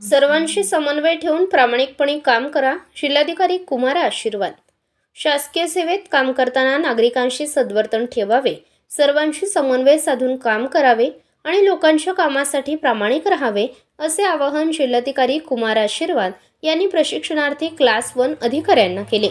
सर्वांशी समन्वय ठेवून प्रामाणिकपणे काम करा. जिल्हाधिकारी कुमार आशीर्वाद. शासकीय सेवेत काम करताना नागरिकांशी सद्वर्तन ठेवावे, सर्वांशी समन्वय साधून काम करावे आणि लोकांच्या कामासाठी प्रामाणिक राहावे, असे आवाहन जिल्हाधिकारी कुमार आशीर्वाद यांनी प्रशिक्षणार्थी क्लास 1 अधिकाऱ्यांना केले.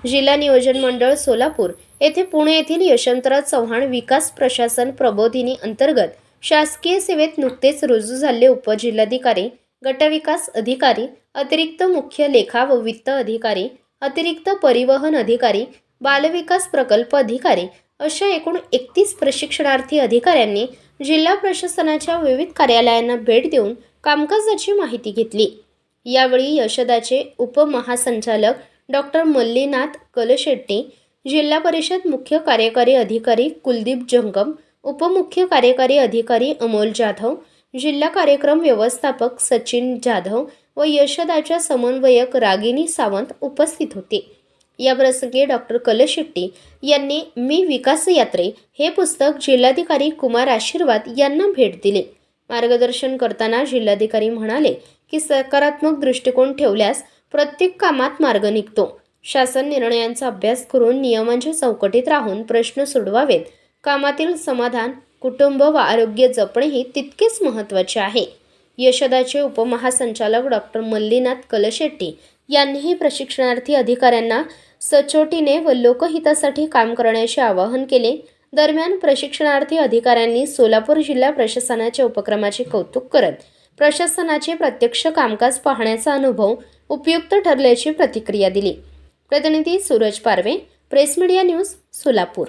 जिल्हा नियोजन मंडळ सोलापूर येथे पुणे येथील यशवंतराव चव्हाण विकास प्रशासन प्रबोधिनी अंतर्गत शासकीय सेवेत नुकतेच रुजू झालेले उपजिल्हाधिकारी, गटविकास अधिकारी, अतिरिक्त मुख्य लेखा व वित्त अधिकारी, अतिरिक्त परिवहन अधिकारी, बालविकास प्रकल्प अधिकारी अशा एकूण 31 प्रशिक्षणार्थी अधिकाऱ्यांनी जिल्हा प्रशासनाच्या विविध कार्यालयांना भेट देऊन कामकाजाची माहिती घेतली. यावेळी यशदाचे उपमहासंचालक डॉक्टर मल्लीनाथ कलशेट्टी, जिल्हा परिषद मुख्य कार्यकारी अधिकारी कुलदीप जंगम, उपमुख्य कार्यकारी अधिकारी अमोल जाधव, जिल्हा कार्यक्रम व्यवस्थापक सचिन जाधव व यशदाच्या समन्वयक रागिनी सावंत उपस्थित होते. या प्रसंगी डॉक्टर कलशेट्टी यांनी मी विकास यात्रे हे पुस्तक जिल्हाधिकारी कुमार आशीर्वाद यांना भेट दिले. मार्गदर्शन करताना जिल्हाधिकारी म्हणाले की सकारात्मक दृष्टिकोन ठेवल्यास प्रत्येक कामात मार्ग निघतो. शासन निर्णयांचा अभ्यास करून नियमांच्या चौकटीत राहून प्रश्न सोडवावेत. कामातील समाधान, कुटुंब व आरोग्य जपणेही तितकेच महत्त्वाचे आहे. यशदाचे उपमहासंचालक डॉक्टर मल्लीनाथ कलशेट्टी यांनीही प्रशिक्षणार्थी अधिकाऱ्यांना सचोटीने व लोकहितासाठी काम करण्याचे आवाहन केले. दरम्यान प्रशिक्षणार्थी अधिकाऱ्यांनी सोलापूर जिल्हा प्रशासनाच्या उपक्रमाचे कौतुक करत प्रशासनाचे प्रत्यक्ष कामकाज पाहण्याचा अनुभव उपयुक्त ठरल्याची प्रतिक्रिया दिली. प्रतिनिधी सूरज पारवे, प्रेस मीडिया न्यूज, सोलापूर.